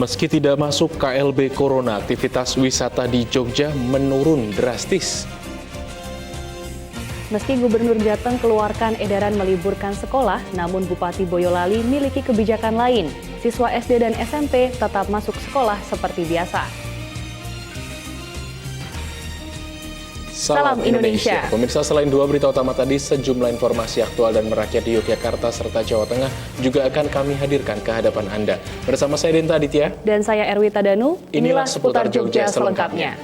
Meski tidak masuk KLB Corona, aktivitas wisata di Jogja menurun drastis. Meski Gubernur Jateng keluarkan edaran meliburkan sekolah, namun Bupati Boyolali miliki kebijakan lain. Siswa SD dan SMP tetap masuk sekolah seperti biasa. Salam Indonesia. Pemirsa, selain dua berita utama tadi, sejumlah informasi aktual dan merakyat di Yogyakarta serta Jawa Tengah juga akan kami hadirkan ke hadapan Anda. Bersama saya Denta Aditya. Dan saya Erwita Danu. Inilah seputar Jogja selengkapnya.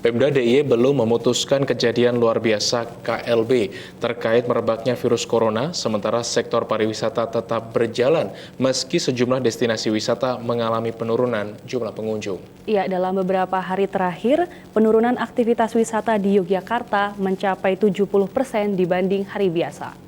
Pemda DIY belum memutuskan kejadian luar biasa KLB terkait merebaknya virus corona, sementara sektor pariwisata tetap berjalan meski sejumlah destinasi wisata mengalami penurunan jumlah pengunjung. Ya, dalam beberapa hari terakhir, penurunan aktivitas wisata di Yogyakarta mencapai 70% dibanding hari biasa.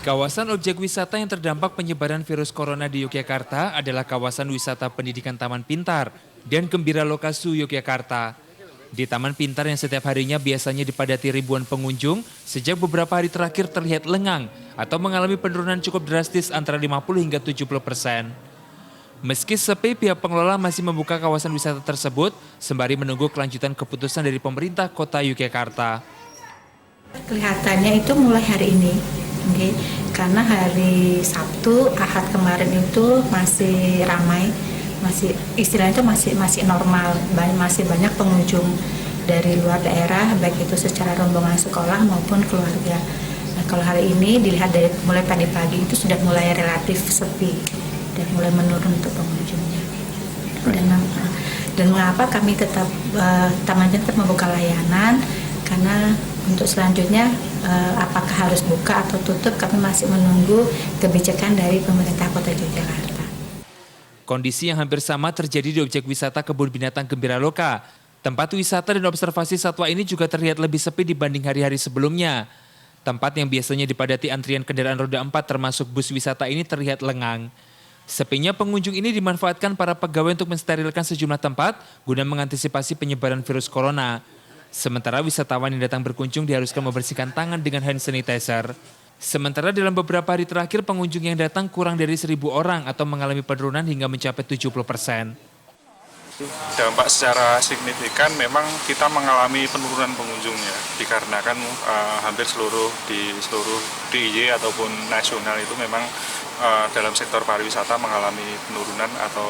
Kawasan objek wisata yang terdampak penyebaran virus corona di Yogyakarta adalah kawasan wisata pendidikan Taman Pintar dan Gembira Lokasu Yogyakarta. Di Taman Pintar yang setiap harinya biasanya dipadati ribuan pengunjung, sejak beberapa hari terakhir terlihat lengang atau mengalami penurunan cukup drastis antara 50 hingga 70%. Meski sepi, pihak pengelola masih membuka kawasan wisata tersebut sembari menunggu kelanjutan keputusan dari pemerintah Kota Yogyakarta. Kelihatannya itu mulai hari ini. Okay. Karena hari Sabtu, Ahad kemarin itu masih ramai, masih istilahnya itu masih normal, masih banyak pengunjung dari luar daerah, baik itu secara rombongan sekolah maupun keluarga. Nah, kalau hari ini dilihat dari mulai tadi pagi itu sudah mulai relatif sepi dan mulai menurun untuk pengunjungnya. Dan mengapa kami tetap Taman tetap membuka layanan? Karena untuk selanjutnya apakah harus buka atau tutup, kami masih menunggu kebijakan dari pemerintah Kota Yogyakarta. Kondisi yang hampir sama terjadi di objek wisata Kebun Binatang Gembira Loka. Tempat wisata dan observasi satwa ini juga terlihat lebih sepi dibanding hari-hari sebelumnya. Tempat yang biasanya dipadati antrian kendaraan roda 4 termasuk bus wisata ini terlihat lengang. Sepinya pengunjung ini dimanfaatkan para pegawai untuk mensterilkan sejumlah tempat guna mengantisipasi penyebaran virus corona. Sementara wisatawan yang datang berkunjung diharuskan membersihkan tangan dengan hand sanitizer. Sementara dalam beberapa hari terakhir pengunjung yang datang kurang dari 1.000 orang atau mengalami penurunan hingga mencapai 70%. Dampak secara signifikan memang kita mengalami penurunan pengunjungnya dikarenakan hampir seluruh DIY ataupun nasional itu memang dalam sektor pariwisata mengalami penurunan atau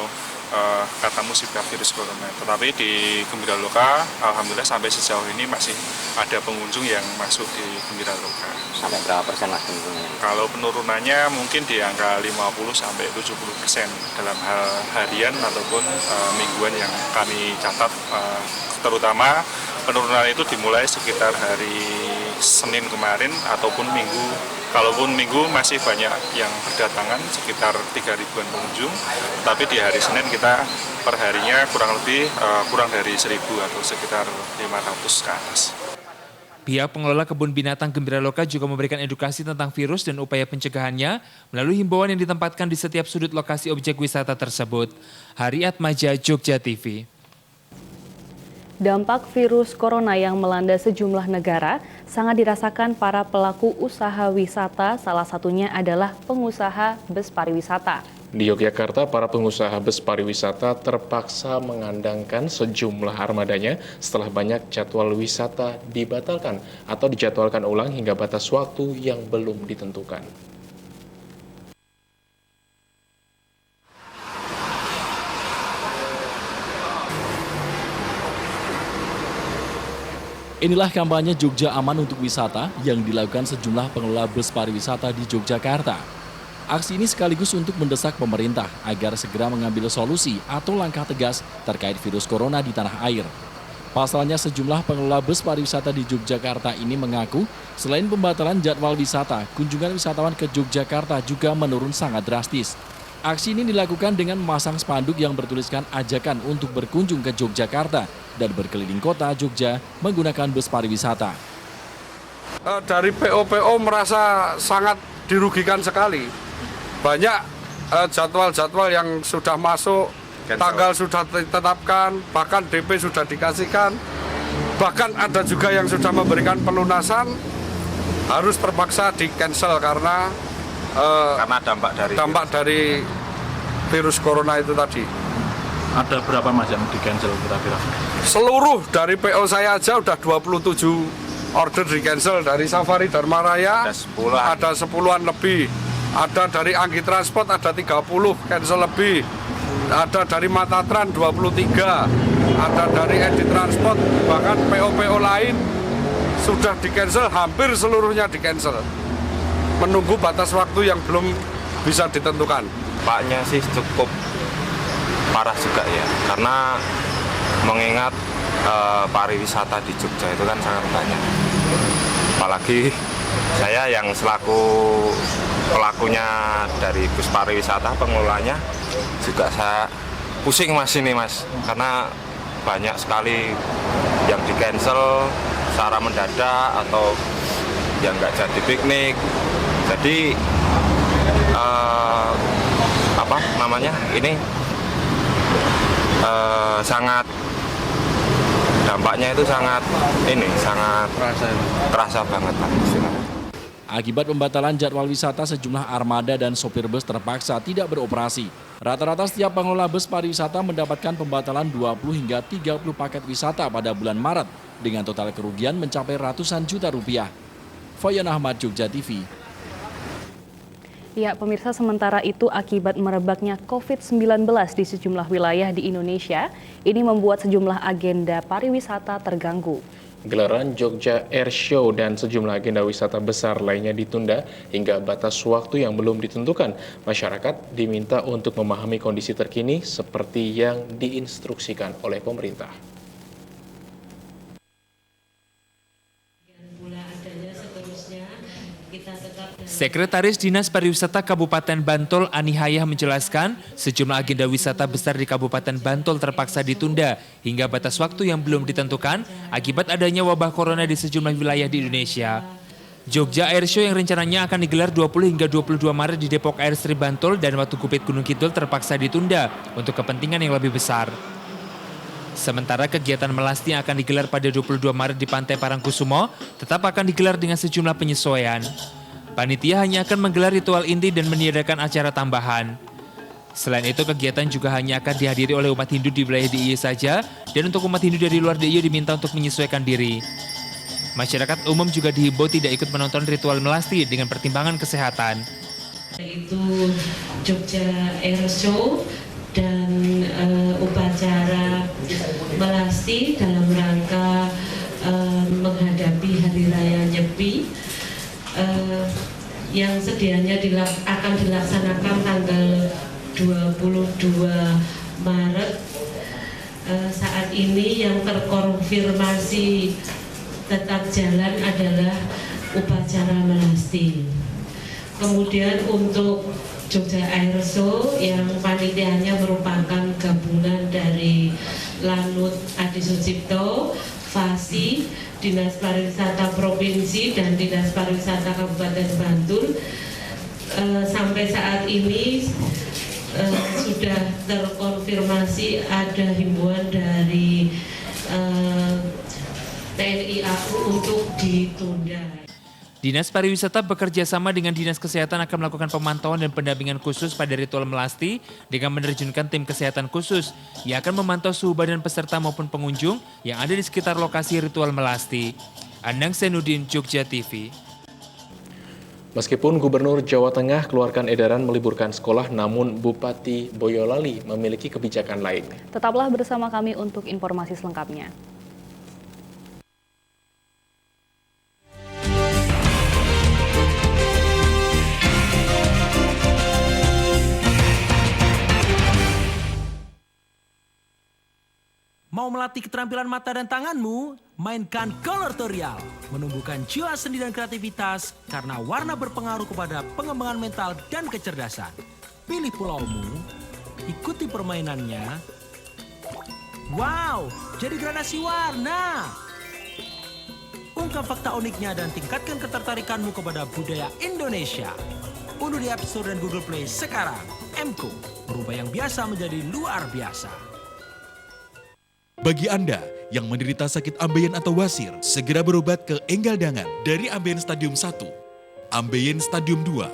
kata musibah virus corona. Tetapi di Gembira Loka, alhamdulillah sampai sejauh ini masih ada pengunjung yang masuk di Gembira Loka. Sampai berapa persen mas penurunannya? Kalau penurunannya mungkin di angka 50-70% dalam hal harian ataupun mingguan yang kami catat, terutama penurunan itu dimulai sekitar hari Senin kemarin ataupun Minggu. Kalaupun Minggu masih banyak yang berdatangan sekitar 3.000-an pengunjung, tapi di hari Senin kita perharinya kurang dari 1.000 atau sekitar 500 ke atas. Pihak pengelola Kebun Binatang Gembira Loka juga memberikan edukasi tentang virus dan upaya pencegahannya melalui himbauan yang ditempatkan di setiap sudut lokasi objek wisata tersebut. Hari Atmaja, Jogja TV. Dampak virus corona yang melanda sejumlah negara sangat dirasakan para pelaku usaha wisata, salah satunya adalah pengusaha bus pariwisata. Di Yogyakarta, para pengusaha bus pariwisata terpaksa mengandangkan sejumlah armadanya setelah banyak jadwal wisata dibatalkan atau dijadwalkan ulang hingga batas waktu yang belum ditentukan. Inilah kampanye Jogja Aman untuk Wisata yang dilakukan sejumlah pengelola bus pariwisata di Yogyakarta. Aksi ini sekaligus untuk mendesak pemerintah agar segera mengambil solusi atau langkah tegas terkait virus corona di tanah air. Pasalnya sejumlah pengelola bus pariwisata di Yogyakarta ini mengaku selain pembatalan jadwal wisata, kunjungan wisatawan ke Yogyakarta juga menurun sangat drastis. Aksi ini dilakukan dengan memasang spanduk yang bertuliskan ajakan untuk berkunjung ke Yogyakarta dan berkeliling kota Jogja menggunakan bus pariwisata. Dari PO merasa sangat dirugikan sekali. Banyak jadwal-jadwal yang sudah masuk, tanggal sudah ditetapkan, bahkan DP sudah dikasihkan. Bahkan ada juga yang sudah memberikan pelunasan, harus terpaksa di-cancel karena dampak dari virus corona itu tadi. Ada berapa Mas yang di-cancel kira-kira? Seluruh dari PO saya aja udah 27 order di-cancel. Dari Safari Dharma Raya ada 10-an lebih. Ada dari Anggi Transport ada 30 cancel lebih. Ada dari Matatran 23. Ada dari Edi Transport, bahkan PO-PO lain sudah di-cancel, hampir seluruhnya di-cancel. Menunggu batas waktu yang belum bisa ditentukan. Dampaknya sih cukup parah juga ya, karena mengingat pariwisata di Jogja itu kan sangat banyak. Apalagi saya yang selaku pelakunya dari bus pariwisata, pengelolanya juga saya pusing Mas ini Mas, karena banyak sekali yang di-cancel secara mendadak atau yang nggak jadi piknik. Jadi sangat dampaknya itu sangat terasa banget Pak. Akibat pembatalan jadwal wisata, sejumlah armada dan sopir bus terpaksa tidak beroperasi. Rata-rata setiap pengelola bus pariwisata mendapatkan pembatalan 20 hingga 30 paket wisata pada bulan Maret dengan total kerugian mencapai ratusan juta rupiah. Fayan Ahmad, Jogja TV. Ya, pemirsa, sementara itu akibat merebaknya COVID-19 di sejumlah wilayah di Indonesia, ini membuat sejumlah agenda pariwisata terganggu. Gelaran Jogja Air Show dan sejumlah agenda wisata besar lainnya ditunda hingga batas waktu yang belum ditentukan. Masyarakat diminta untuk memahami kondisi terkini seperti yang diinstruksikan oleh pemerintah. Sekretaris Dinas Pariwisata Kabupaten Bantul Ani Hayah menjelaskan sejumlah agenda wisata besar di Kabupaten Bantul terpaksa ditunda hingga batas waktu yang belum ditentukan akibat adanya wabah corona di sejumlah wilayah di Indonesia. Jogja Air Show yang rencananya akan digelar 20 hingga 22 Maret di Depok Air Strip Bantul dan Watu Kupit Gunung Kidul terpaksa ditunda untuk kepentingan yang lebih besar. Sementara kegiatan melasti yang akan digelar pada 22 Maret di Pantai Parangkusumo tetap akan digelar dengan sejumlah penyesuaian. Panitia hanya akan menggelar ritual inti dan meniadakan acara tambahan. Selain itu, kegiatan juga hanya akan dihadiri oleh umat Hindu di wilayah DIY saja, dan untuk umat Hindu dari luar DIY diminta untuk menyesuaikan diri. Masyarakat umum juga dihimbau tidak ikut menonton ritual melasti dengan pertimbangan kesehatan. Yaitu Jogja Air Show dan upacara melasti dalam rangka menghadapi Hari Raya Nyepi. Yang sedianya akan dilaksanakan tanggal 22 Maret. Saat ini yang terkonfirmasi tetap jalan adalah upacara melasti. Kemudian untuk Jogja Air Show yang panitianya merupakan gabungan dari Lanut Adi Sucipto, Fasi, Dinas Pariwisata Provinsi dan Dinas Pariwisata Kabupaten Bantul. Sampai saat ini sudah terkonfirmasi ada himbauan dari TNI AU untuk ditunda. Dinas Pariwisata bekerja sama dengan Dinas Kesehatan akan melakukan pemantauan dan pendampingan khusus pada ritual melasti dengan menerjunkan tim kesehatan khusus yang akan memantau suhu badan peserta maupun pengunjung yang ada di sekitar lokasi ritual melasti. Anang Senudin, Jogja TV. Meskipun Gubernur Jawa Tengah keluarkan edaran meliburkan sekolah, namun Bupati Boyolali memiliki kebijakan lain. Tetaplah bersama kami untuk informasi selengkapnya. Mau melatih keterampilan mata dan tanganmu? Mainkan Coloretorial. Menumbuhkan jiwa seni dan kreativitas karena warna berpengaruh kepada pengembangan mental dan kecerdasan. Pilih pulaumu, ikuti permainannya. Wow, jadi gradasi warna. ungkap fakta uniknya dan tingkatkan ketertarikanmu kepada budaya Indonesia. Unduh di App Store dan Google Play sekarang. M-Ko, merubah yang biasa menjadi luar biasa. Bagi Anda yang menderita sakit ambeien atau wasir, segera berobat ke Enggal Dangan dari ambeien stadium 1, ambeien stadium 2,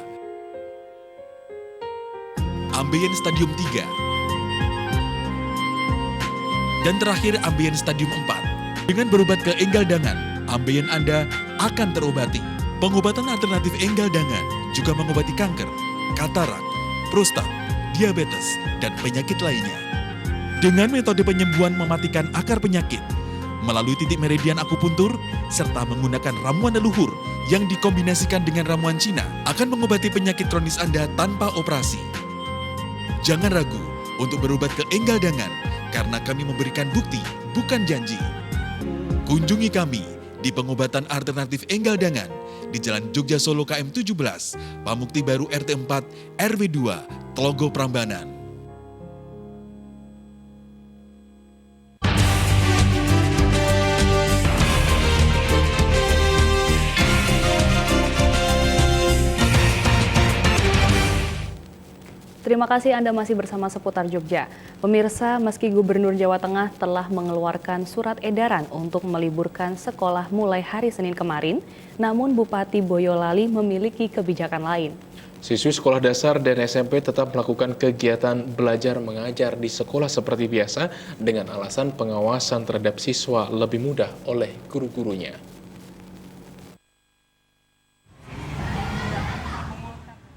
ambeien stadium 3, dan terakhir ambeien stadium 4. Dengan berobat ke Enggal Dangan, ambeien Anda akan terobati. Pengobatan alternatif Enggal Dangan juga mengobati kanker, katarak, prostat, diabetes, dan penyakit lainnya. Dengan metode penyembuhan mematikan akar penyakit, melalui titik meridian akupuntur, serta menggunakan ramuan leluhur yang dikombinasikan dengan ramuan Cina, akan mengobati penyakit kronis Anda tanpa operasi. Jangan ragu untuk berobat ke Enggal Dangan, karena kami memberikan bukti, bukan janji. Kunjungi kami di pengobatan alternatif Enggal Dangan di Jalan Jogja Solo KM 17, Pamukti Baru RT 4, RW 2, Tlogo Prambanan. Terima kasih Anda masih bersama Seputar Jogja. Pemirsa, meski Gubernur Jawa Tengah telah mengeluarkan surat edaran untuk meliburkan sekolah mulai hari Senin kemarin, namun Bupati Boyolali memiliki kebijakan lain. Siswi sekolah dasar dan SMP tetap melakukan kegiatan belajar mengajar di sekolah seperti biasa dengan alasan pengawasan terhadap siswa lebih mudah oleh guru-gurunya.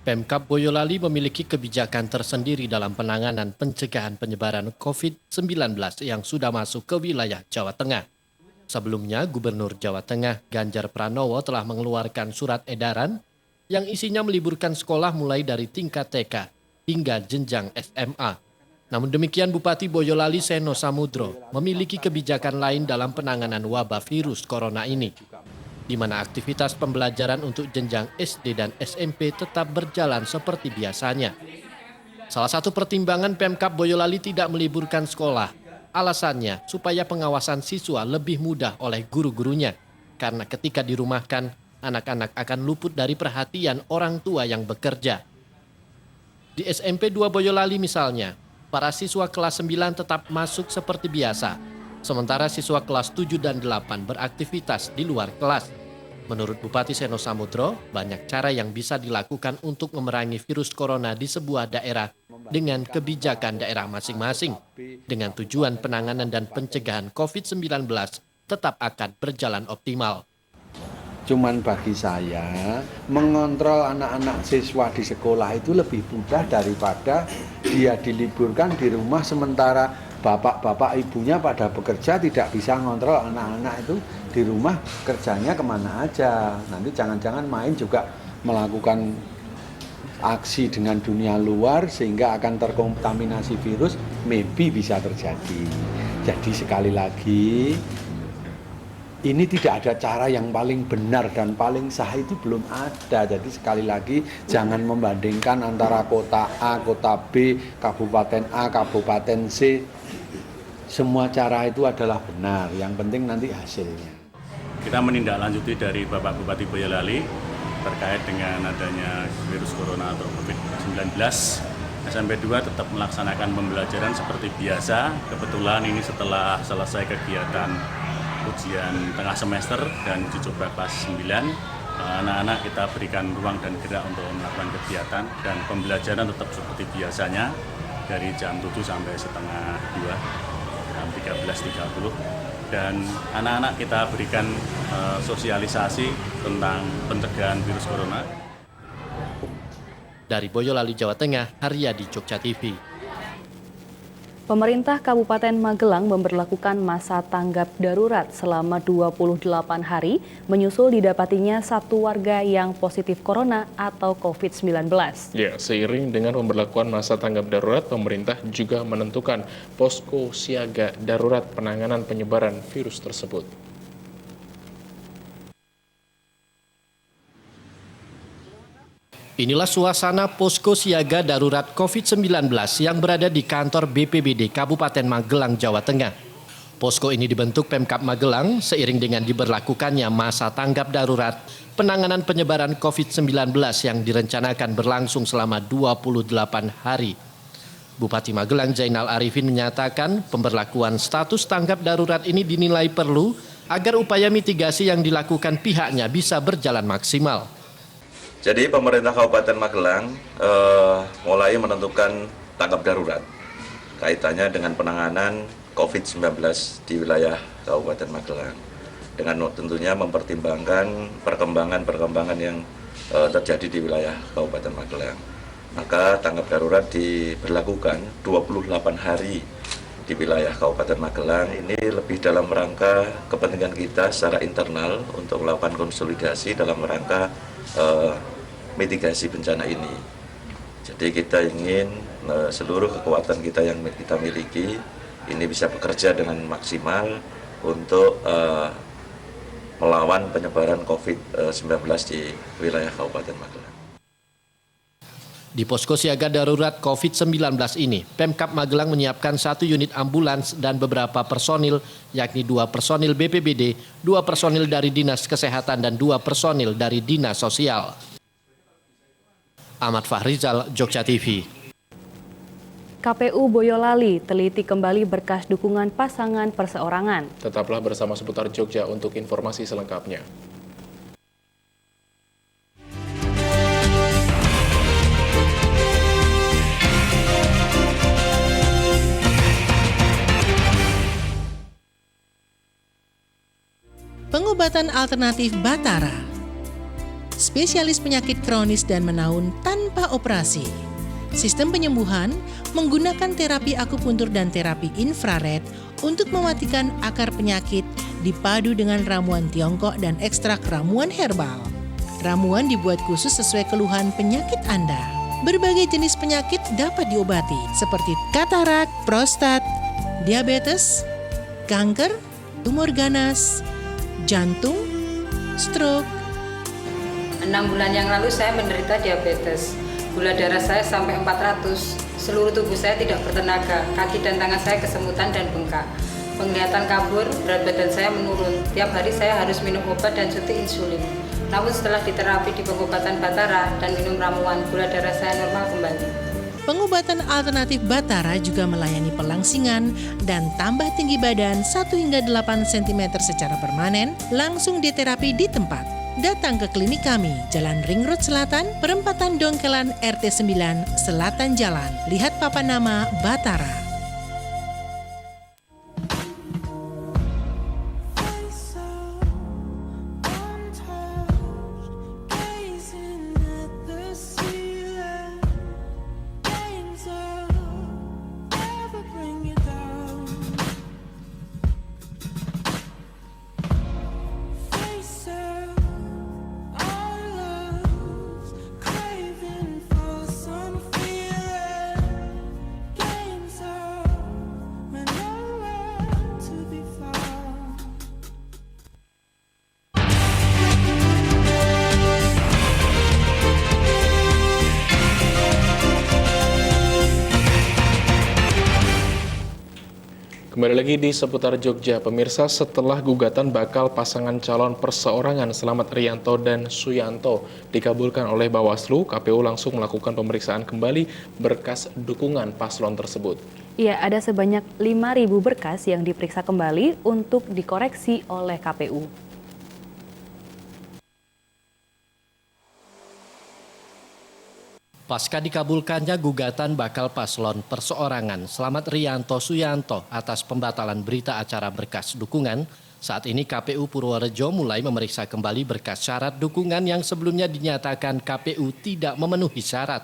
Pemkab Boyolali memiliki kebijakan tersendiri dalam penanganan pencegahan penyebaran COVID-19 yang sudah masuk ke wilayah Jawa Tengah. Sebelumnya, Gubernur Jawa Tengah Ganjar Pranowo telah mengeluarkan surat edaran yang isinya meliburkan sekolah mulai dari tingkat TK hingga jenjang SMA. Namun demikian, Bupati Boyolali Seno Samudro memiliki kebijakan lain dalam penanganan wabah virus corona ini, di mana aktivitas pembelajaran untuk jenjang SD dan SMP tetap berjalan seperti biasanya. Salah satu pertimbangan Pemkab Boyolali tidak meliburkan sekolah, alasannya supaya pengawasan siswa lebih mudah oleh guru-gurunya. Karena ketika dirumahkan, anak-anak akan luput dari perhatian orang tua yang bekerja. Di SMP 2 Boyolali misalnya, para siswa kelas 9 tetap masuk seperti biasa, sementara siswa kelas 7 dan 8 beraktivitas di luar kelas. Menurut Bupati Seno Samudro, banyak cara yang bisa dilakukan untuk memerangi virus corona di sebuah daerah dengan kebijakan daerah masing-masing. Dengan tujuan penanganan dan pencegahan COVID-19 tetap akan berjalan optimal. Cuman bagi saya, mengontrol anak-anak siswa di sekolah itu lebih mudah daripada dia diliburkan di rumah sementara bapak-bapak ibunya pada bekerja tidak bisa ngontrol anak-anak itu di rumah kerjanya kemana aja. Nanti jangan-jangan main juga melakukan aksi dengan dunia luar sehingga akan terkontaminasi virus, maybe bisa terjadi. Jadi sekali lagi, ini tidak ada cara yang paling benar dan paling sah, itu belum ada. Jadi sekali lagi jangan membandingkan antara kota A, kota B, kabupaten A, kabupaten C. Semua cara itu adalah benar, yang penting nanti hasilnya. Kita menindaklanjuti dari Bapak Bupati Boyolali terkait dengan adanya virus corona atau COVID-19. SMP 2 tetap melaksanakan pembelajaran seperti biasa. Kebetulan ini setelah selesai kegiatan ujian tengah semester dan uji coba kelas 9, anak-anak kita berikan ruang dan gerak untuk melakukan kegiatan dan pembelajaran tetap seperti biasanya dari jam 7 sampai setengah 2, jam 13.30. Dan anak-anak kita berikan sosialisasi tentang pencegahan virus corona. Dari Boyolali, Jawa Tengah, Haryadi, Jogja TV. Pemerintah Kabupaten Magelang memberlakukan masa tanggap darurat selama 28 hari menyusul didapatinya satu warga yang positif corona atau COVID-19. Ya, seiring dengan pemberlakuan masa tanggap darurat, pemerintah juga menentukan posko siaga darurat penanganan penyebaran virus tersebut. Inilah suasana posko siaga darurat COVID-19 yang berada di kantor BPBD Kabupaten Magelang, Jawa Tengah. Posko ini dibentuk Pemkab Magelang seiring dengan diberlakukannya masa tanggap darurat penanganan penyebaran COVID-19 yang direncanakan berlangsung selama 28 hari. Bupati Magelang Zainal Arifin menyatakan pemberlakuan status tanggap darurat ini dinilai perlu agar upaya mitigasi yang dilakukan pihaknya bisa berjalan maksimal. Jadi pemerintah Kabupaten Magelang mulai menentukan tanggap darurat kaitannya dengan penanganan COVID-19 di wilayah Kabupaten Magelang. Dengan tentunya mempertimbangkan perkembangan yang terjadi di wilayah Kabupaten Magelang. Maka tanggap darurat diberlakukan 28 hari di wilayah Kabupaten Magelang. Ini lebih dalam rangka kepentingan kita secara internal untuk melakukan konsolidasi dalam rangka mitigasi bencana ini. Jadi kita ingin seluruh kekuatan kita yang kita miliki ini bisa bekerja dengan maksimal untuk melawan penyebaran COVID-19 di wilayah Kabupaten Magelang. Di posko siaga darurat COVID-19 ini, Pemkab Magelang menyiapkan 1 unit ambulans dan beberapa personil, yakni 2 personil BPBD, 2 personil dari Dinas Kesehatan, dan 2 personil dari Dinas Sosial. Ahmad Fahrizal, Jogja TV. KPU Boyolali teliti kembali berkas dukungan pasangan perseorangan. Tetaplah bersama Seputar Jogja untuk informasi selengkapnya. Pengobatan alternatif Batara. Spesialis penyakit kronis dan menaun tanpa operasi. Sistem penyembuhan menggunakan terapi akupuntur dan terapi infrared untuk mematikan akar penyakit dipadu dengan ramuan Tiongkok dan ekstrak ramuan herbal. Ramuan dibuat khusus sesuai keluhan penyakit Anda. Berbagai jenis penyakit dapat diobati seperti katarak, prostat, diabetes, kanker, tumor ganas, jantung, stroke. 6 bulan yang lalu saya menderita diabetes. Gula darah saya sampai 400. Seluruh tubuh saya tidak bertenaga. Kaki dan tangan saya kesemutan dan bengkak. Penglihatan kabur, berat badan saya menurun. Tiap hari saya harus minum obat dan suntik insulin. Namun setelah diterapi di pengobatan Batara dan minum ramuan, gula darah saya normal kembali. Pengobatan alternatif Batara juga melayani pelangsingan dan tambah tinggi badan 1 hingga 8 cm secara permanen, langsung diterapi di tempat. Datang ke klinik kami, Jalan Ring Road Selatan, Perempatan Dongkelan RT 9, Selatan Jalan. Lihat papan nama Batara. Kembali lagi di Seputar Jogja, pemirsa, setelah gugatan bakal pasangan calon perseorangan Slamet Rianto dan Suyanto dikabulkan oleh Bawaslu, KPU langsung melakukan pemeriksaan kembali berkas dukungan paslon tersebut. Iya, ada sebanyak 5.000 berkas yang diperiksa kembali untuk dikoreksi oleh KPU. Pasca dikabulkannya gugatan bakal paslon perseorangan Slamet Rianto Suyanto atas pembatalan berita acara berkas dukungan, saat ini KPU Purworejo mulai memeriksa kembali berkas syarat dukungan yang sebelumnya dinyatakan KPU tidak memenuhi syarat.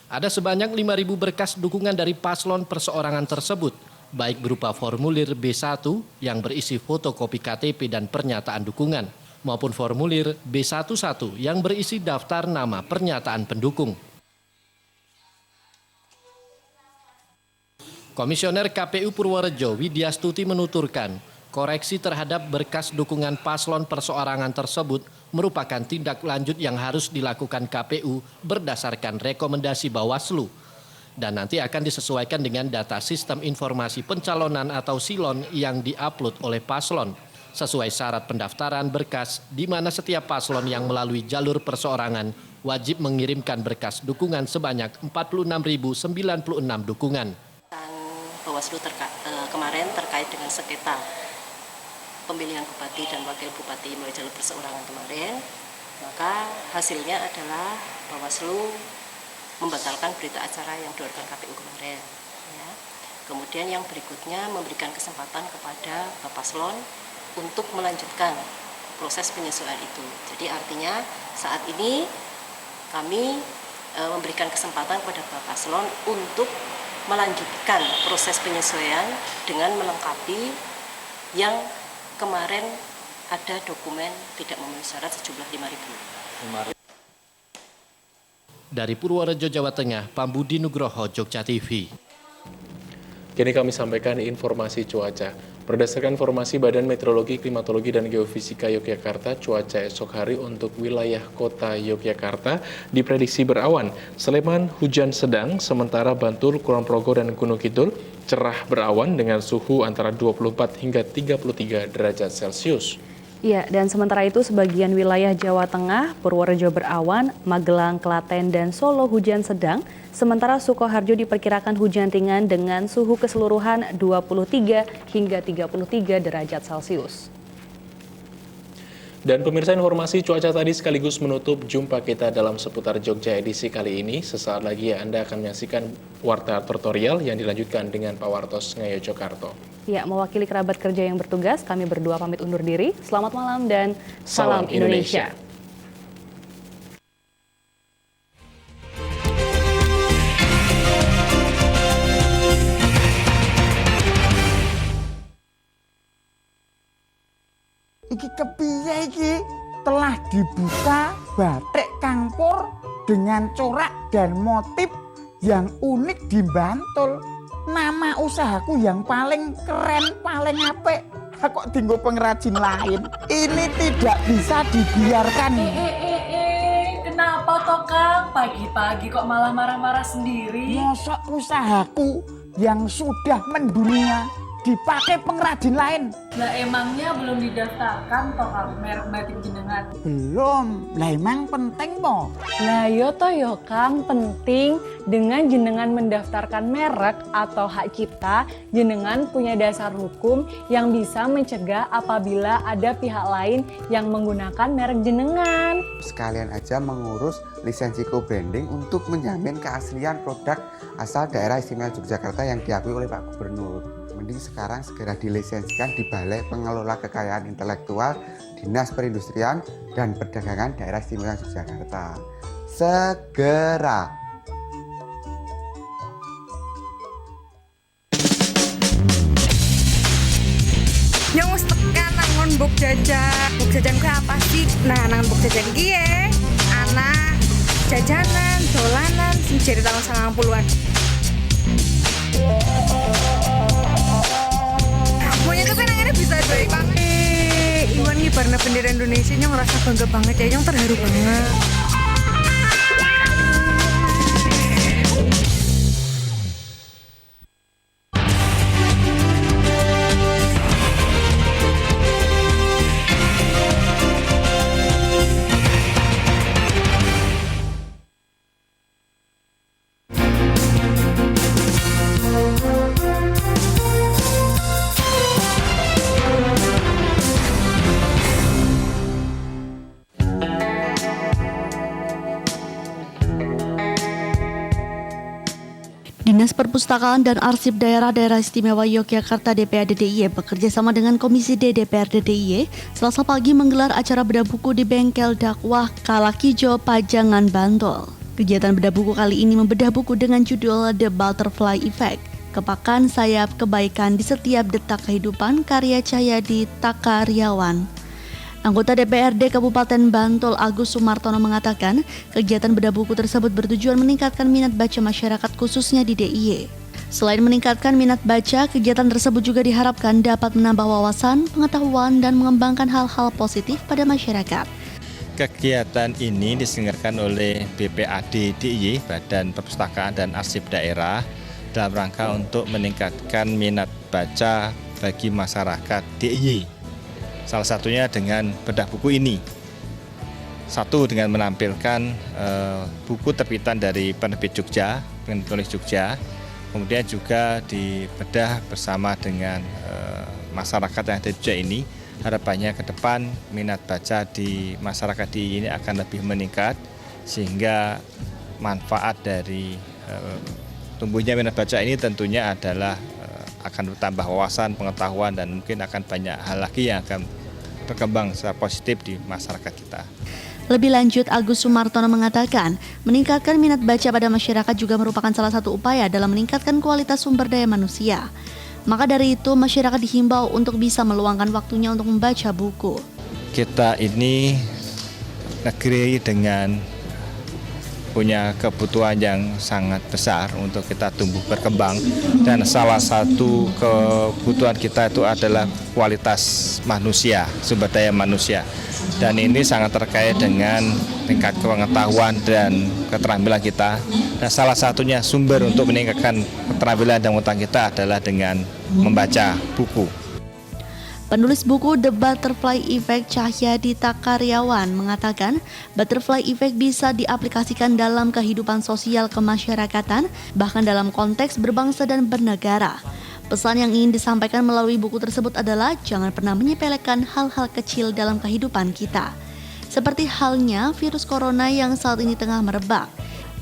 Ada sebanyak 5.000 berkas dukungan dari paslon perseorangan tersebut, baik berupa formulir B1 yang berisi fotokopi KTP dan pernyataan dukungan, maupun formulir B11 yang berisi daftar nama pernyataan pendukung. Komisioner KPU Purworejo Widyastuti menuturkan, koreksi terhadap berkas dukungan paslon perseorangan tersebut merupakan tindak lanjut yang harus dilakukan KPU berdasarkan rekomendasi Bawaslu. dan nanti akan disesuaikan dengan data sistem informasi pencalonan atau SILON yang diupload oleh paslon sesuai syarat pendaftaran berkas, di mana setiap paslon yang melalui jalur perseorangan wajib mengirimkan berkas dukungan sebanyak 46.096 dukungan. Bawaslu kemarin terkait dengan sengketa pemilihan bupati dan wakil bupati melalui jalur perseorangan kemarin, maka hasilnya adalah Bawaslu membatalkan berita acara yang dikeluarkan KPU kemarin. Ya. Kemudian yang berikutnya memberikan kesempatan kepada Bapak Paslon untuk melanjutkan proses penyesuaian itu. Jadi artinya saat ini kami memberikan kesempatan kepada Bapak Paslon untuk melanjutkan proses penyesuaian dengan melengkapi yang kemarin ada dokumen tidak memenuhi syarat sejumlah 5.000. Dari Purworejo, Jawa Tengah, Pambudi Nugroho, Jogja TV. Kini kami sampaikan informasi cuaca. Berdasarkan informasi Badan Meteorologi, Klimatologi, dan Geofisika Yogyakarta, cuaca esok hari untuk wilayah kota Yogyakarta diprediksi berawan. Sleman hujan sedang, sementara Bantul, Kulon Progo, dan Gunung Kidul cerah berawan dengan suhu antara 24 hingga 33 derajat Celcius. Ya, dan sementara itu sebagian wilayah Jawa Tengah, Purworejo berawan, Magelang, Klaten, dan Solo hujan sedang, sementara Sukoharjo diperkirakan hujan ringan dengan suhu keseluruhan 23 hingga 33 derajat Celcius. Dan pemirsa, informasi cuaca tadi sekaligus menutup jumpa kita dalam Seputar Jogja edisi kali ini. Sesaat lagi Anda akan menyaksikan Warta Tutorial yang dilanjutkan dengan Pak Wartos Ngayojokarto. Ya, mewakili kerabat kerja yang bertugas, kami berdua pamit undur diri. Selamat malam dan salam Indonesia. Iki kepiye iki? Telah dibuka batik Kangpur dengan corak dan motif yang unik di Bantul. Nama usahaku yang paling keren, paling apik, kok tinggal pengrajin lain. Ini tidak bisa dibiarkan. Kenapa toh Kang? Pagi-pagi kok malah marah-marah sendiri? Mosok usahaku yang sudah mendunia dipakai pengrajin lain. Lah emangnya belum didaftarkan toh Kang merek batik jenengan? Belum. Lah emang penting po? Lah yo toh yo Kang, penting. Dengan jenengan mendaftarkan merek atau hak cipta, jenengan punya dasar hukum yang bisa mencegah apabila ada pihak lain yang menggunakan merek jenengan. Sekalian aja mengurus lisensi co-branding untuk menjamin keaslian produk asal daerah istimewa Yogyakarta yang diakui oleh Pak Gubernur. Mending sekarang segera dilisensikan di Balai Pengelola Kekayaan Intelektual Dinas Perindustrian dan Perdagangan Daerah Istimewa Yogyakarta. Segera. Yang wis tekan nangon buk jajan. Buk jajan ku apa sih? Nah, nangon buk jajan ki anak jajanan, dolanan sing jere tahun 90-an. Pokoknya tuh penangannya bisa baik banget. Iwan ngibarna bendera Indonesia yang ngerasa bangga banget ya, yang terharu banget. Dinas Perpustakaan dan Arsip Daerah-Daerah Istimewa Yogyakarta DPRD DIY bekerja sama dengan Komisi D DPRD DIY Selasa pagi menggelar acara bedah buku di Bengkel Dakwah Kalakijo, Pajangan, Bantul. Kegiatan bedah buku kali ini membedah buku dengan judul The Butterfly Effect, Kepakan Sayap Kebaikan di Setiap Detak Kehidupan, karya Cahyadi Takaryawan. Anggota DPRD Kabupaten Bantul Agus Sumartono mengatakan, kegiatan bedah buku tersebut bertujuan meningkatkan minat baca masyarakat khususnya di DIY. Selain meningkatkan minat baca, kegiatan tersebut juga diharapkan dapat menambah wawasan, pengetahuan, dan mengembangkan hal-hal positif pada masyarakat. Kegiatan ini diselenggarakan oleh BPAD DIY, Badan Perpustakaan dan Arsip Daerah, dalam rangka untuk meningkatkan minat baca bagi masyarakat DIY. Salah satunya dengan bedah buku ini. Satu, dengan menampilkan buku terbitan dari penerbit Jogja, penulis Jogja. Kemudian juga dibedah bersama dengan masyarakat yang ada di Jogja ini. Harapannya ke depan minat baca di masyarakat ini akan lebih meningkat, sehingga manfaat dari tumbuhnya minat baca ini tentunya adalah akan bertambah wawasan, pengetahuan, dan mungkin akan banyak hal lagi yang akan berkembang secara positif di masyarakat kita. Lebih lanjut, Agus Sumartono mengatakan, meningkatkan minat baca pada masyarakat juga merupakan salah satu upaya dalam meningkatkan kualitas sumber daya manusia. Maka dari itu, masyarakat dihimbau untuk bisa meluangkan waktunya untuk membaca buku. Kita ini negeri dengan punya kebutuhan yang sangat besar untuk kita tumbuh berkembang, dan salah satu kebutuhan kita itu adalah kualitas manusia, sumber daya manusia, dan ini sangat terkait dengan tingkat pengetahuan dan keterampilan kita, dan salah satunya sumber untuk meningkatkan keterampilan dan pengetahuan kita adalah dengan membaca buku. Penulis buku The Butterfly Effect, Cahyadita Karyawan, mengatakan butterfly effect bisa diaplikasikan dalam kehidupan sosial kemasyarakatan, bahkan dalam konteks berbangsa dan bernegara. Pesan yang ingin disampaikan melalui buku tersebut adalah jangan pernah menyepelekan hal-hal kecil dalam kehidupan kita. Seperti halnya virus corona yang saat ini tengah merebak.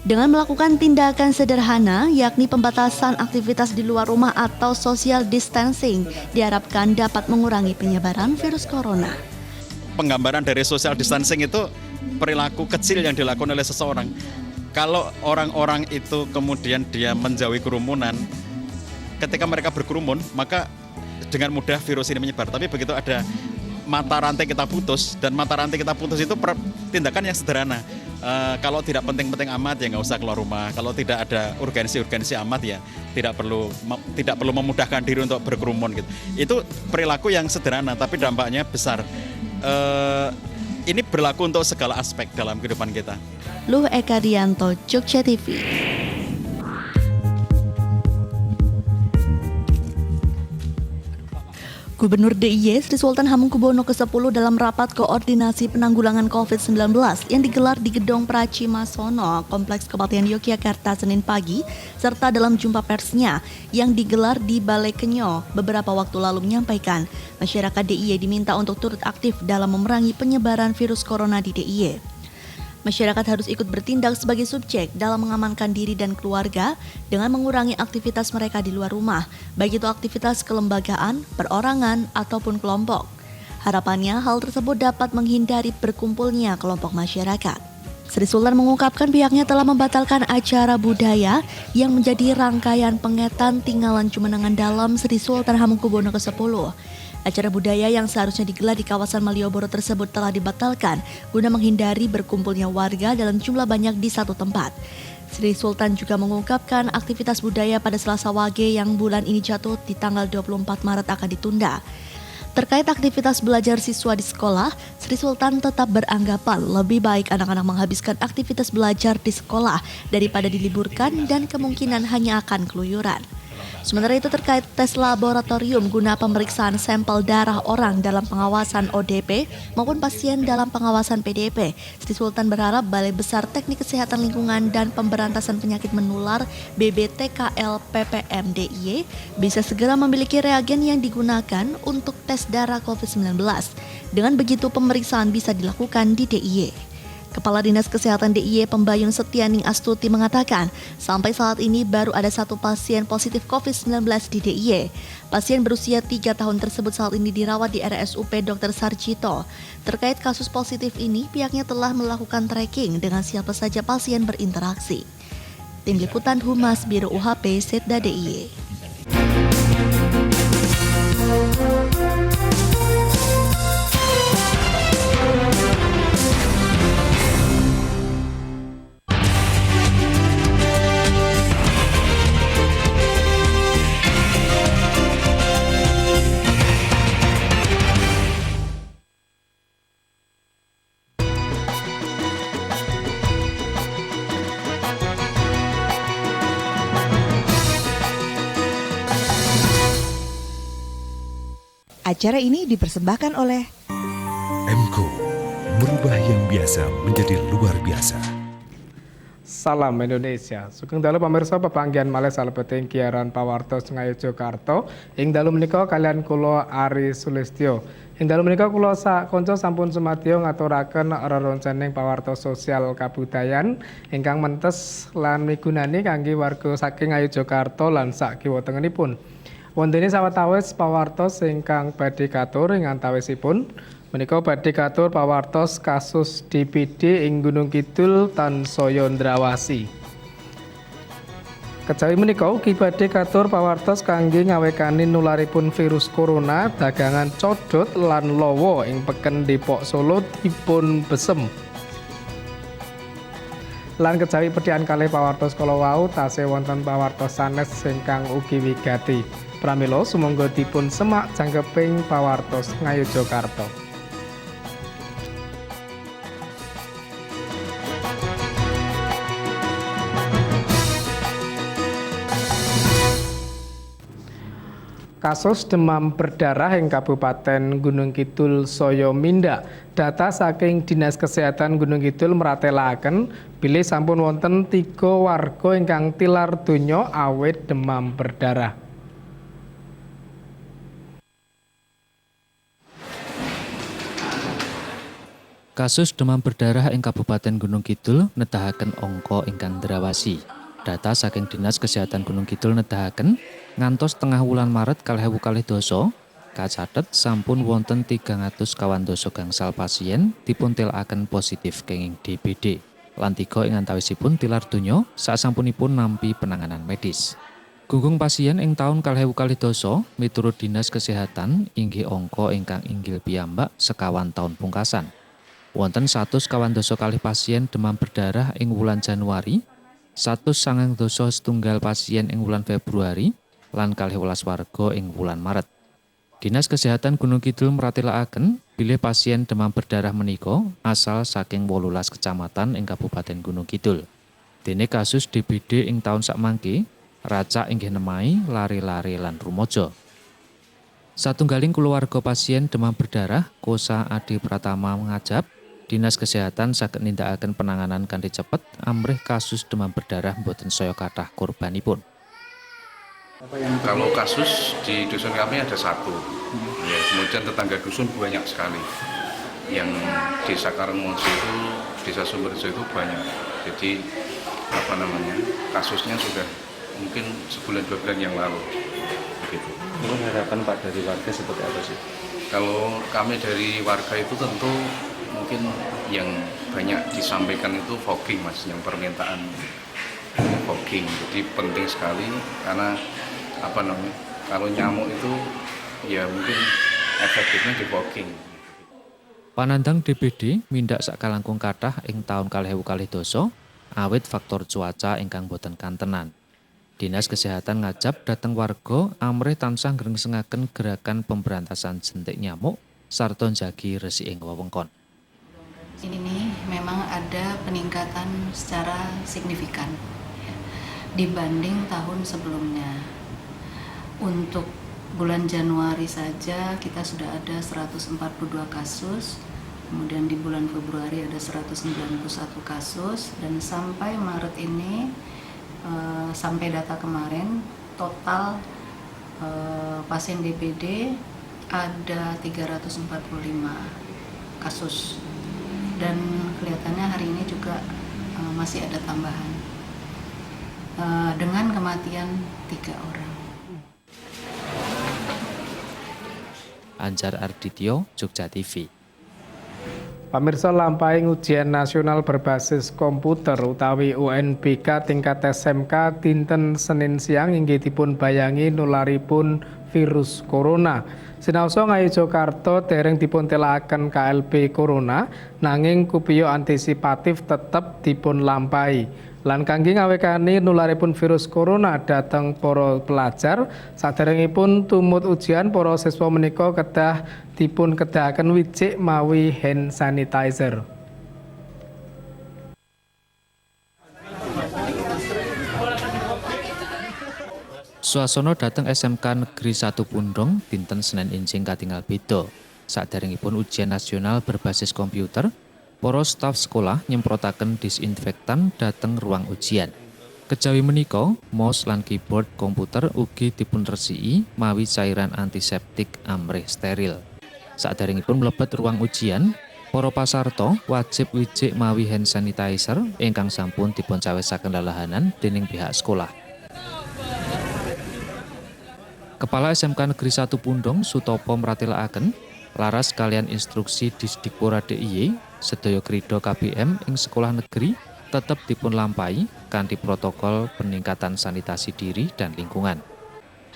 Dengan melakukan tindakan sederhana, yakni pembatasan aktivitas di luar rumah atau social distancing, diharapkan dapat mengurangi penyebaran virus corona. Penggambaran dari social distancing itu perilaku kecil yang dilakukan oleh seseorang. Kalau orang-orang itu kemudian dia menjauhi kerumunan, ketika mereka berkerumun, maka dengan mudah virus ini menyebar. Tapi begitu ada mata rantai kita putus, dan mata rantai kita putus itu tindakan yang sederhana. Kalau tidak penting-penting amat ya nggak usah keluar rumah. Kalau tidak ada urgensi amat ya tidak perlu memudahkan diri untuk berkerumun gitu. Itu perilaku yang sederhana tapi dampaknya besar. Ini berlaku untuk segala aspek dalam kehidupan kita. Luh Eka Dianto, Jogja TV. Gubernur DIY Sri Sultan Hamengkubuwono ke-10 dalam rapat koordinasi penanggulangan COVID-19 yang digelar di Gedung Pracimasono, Kompleks Kepatihan Yogyakarta Senin pagi, serta dalam jumpa persnya yang digelar di Balai Kenyo beberapa waktu lalu menyampaikan, masyarakat DIY diminta untuk turut aktif dalam memerangi penyebaran virus corona di DIY. Masyarakat harus ikut bertindak sebagai subjek dalam mengamankan diri dan keluarga dengan mengurangi aktivitas mereka di luar rumah, baik itu aktivitas kelembagaan, perorangan, ataupun kelompok. Harapannya hal tersebut dapat menghindari berkumpulnya kelompok masyarakat. Sri Sultan mengungkapkan pihaknya telah membatalkan acara budaya yang menjadi rangkaian pengetan tinggalan Jumenengan Dalam Sri Sultan Hamengkubuwono ke-10. Acara budaya yang seharusnya digelar di kawasan Malioboro tersebut telah dibatalkan guna menghindari berkumpulnya warga dalam jumlah banyak di satu tempat. Sri Sultan juga mengungkapkan aktivitas budaya pada Selasa Wage yang bulan ini jatuh di tanggal 24 Maret akan ditunda. Terkait aktivitas belajar siswa di sekolah, Sri Sultan tetap beranggapan lebih baik anak-anak menghabiskan aktivitas belajar di sekolah daripada diliburkan dan kemungkinan hanya akan keluyuran. Sementara itu terkait tes laboratorium guna pemeriksaan sampel darah orang dalam pengawasan ODP maupun pasien dalam pengawasan PDP, Sri Sultan berharap Balai Besar Teknik Kesehatan Lingkungan dan Pemberantasan Penyakit Menular BBTKL PPM DIY bisa segera memiliki reagen yang digunakan untuk tes darah COVID-19. Dengan begitu pemeriksaan bisa dilakukan di DIY. Kepala Dinas Kesehatan DIY Pembayun Setianing Astuti mengatakan, sampai saat ini baru ada satu pasien positif COVID-19 di DIY. Pasien berusia 3 tahun tersebut saat ini dirawat di RSUP Dr. Sarjito. Terkait kasus positif ini, pihaknya telah melakukan tracking dengan siapa saja pasien berinteraksi. Tim Liputan Humas Biro UHP Setda DIY. Acara ini dipersembahkan oleh MCO, merubah yang biasa menjadi luar biasa. Salam Indonesia. Sugeng dalu pamirsa pepanggihan malih salebeting giaran pawartos Ngayogyakarta. Ing dalu menika kalian kula Ari Sulistyo. Ing dalu menika kula sak kanca sampun sumadyo ngaturaken reroncening pawartos sosial kabudayan ingkang mentes lan migunani kangge warga saking Ngayogyakarta lan sak kiwa tengenipun. Wondene sawetawis pawartos ingkang badhe katur ing antawisipun menika badhe katur pawartos kasus DBD ing Gunung Kidul tansaya ndrawasi. Kejawi menika ugi badhe katur pawartos kangge ngawekani nularipun virus corona dagangan codot lan lawa ing peken Depok Solo dipun besem. Lan kejawi pedhian kalih pawartos kala wau tasih wonten pawartos sanes ingkang ugi wigati. Pramila sumangga dipun semak jangkeping pawartos Ngayogyakarta. Kasus demam berdarah ing Kabupaten Gunung Kidul saya mindak. Data saking Dinas Kesehatan Gunung Kidul meratelaken bilih sampun wonten 3 warga ingkang tilar donya awit demam berdarah. Kasus demam berdarah ing Kabupaten Gunung Kidul nedahaken angka ingkang ndrawasi. Data saking Dinas Kesehatan Gunung Kidul nedahaken ngantos tengah wulan Maret 2022 kacathet sampun wonten 300 kawandoso gangsal pasien dipuntelakaken positif kenging DBD. Lan 3 ing antawisipun tilar donya sasampunipun nampi penanganan medis. Gunggung pasien ing taun 2022 miturut Dinas Kesehatan inggih angka ingkang inggil piyambak sekawan taun pungkasan. Wonten 100 kawandoso kalih pasien demam berdarah ing wulan Januari, 190 setunggal pasien ing wulan Februari, lan 12 warga ing wulan Maret. Dinas Kesehatan Gunung Kidul meratelaken bilih pasien demam berdarah menika asal saking 18 kecamatan ing Kabupaten Gunung Kidul. Dene kasus DBD ing taun sakmangke racak inggih nemai lari-lari lan rumaja. Satunggaling kulawarga pasien demam berdarah Kosa Adi Pratama mengajab Dinas Kesehatan saged nindakaken penanganan kanthi cepet amrih kasus demam berdarah mboten saya kathah korbanipun. Kalau kasus di dusun kami ada 1, ya, kemudian tetangga dusun banyak sekali. Yang desa Karangmonsi itu, desa Sumberjo itu banyak. Jadi kasusnya sudah mungkin sebulan 2 bulan yang lalu. Begitu. Mungkin harapan Pak dari warga seperti apa sih? Kalau kami dari warga itu tentu mungkin yang banyak disampaikan itu fogging, Mas, yang permintaan fogging. Jadi penting sekali karena kalau nyamuk itu ya mungkin efektifnya di fogging. Panandang DBD mindak sakalangkung kathah ing taun 2022 awit faktor cuaca ingkang boten kantenan. Dinas Kesehatan ngajab dhateng warga amrih tansah ngringsengaken gerakan pemberantasan jentik nyamuk sarta njagi resiking wewengkon. Ini memang ada peningkatan secara signifikan dibanding tahun sebelumnya. Untuk bulan Januari saja kita sudah ada 142 kasus, kemudian di bulan Februari ada 191 kasus, dan sampai Maret ini, sampai data kemarin, total pasien DBD ada 345 kasus. Dan kelihatannya hari ini juga masih ada tambahan dengan kematian 3 orang. Anjar Ardityo, Jogja TV. Pamirsa lampahing ujian nasional berbasis komputer utawi UNBK tingkat SMK dinten Senin siang inggih dipun bayangi nularipun virus corona. Sinaosa Ngayogyakarta dereng dipuntelakaken KLB corona nanging kupiyo antisipatif tetep dipun lampahi. Lan kangge ngawekani nularipun virus corona dhateng para pelajar saderengipun tumut ujian para siswa menika kedah dipun kedahaken wicik mawi hand sanitizer. Swasana dateng SMK Negeri 1 Pundong dinten Senin enjing katingal beda. Saderengipun ujian nasional berbasis komputer, para staf sekolah nyemprotaken disinfektan dateng ruang ujian. Kejawi menika, mouse lan keyboard komputer ugi dipunresiki mawi cairan antiseptik amrih steril. Saderengipun mlebet ruang ujian, para pasarta wajib wijik mawi hand sanitizer ingkang sampun dipuncawisaken lelahanan dening pihak sekolah. Kepala SMK Negeri 1 Pundong Sutopo mratélakaken laras kalian instruksi Disdikpora DIY sedaya krida KBM ing sekolah negeri tetep dipunlampahi kanthi protokol peningkatan sanitasi diri dan lingkungan.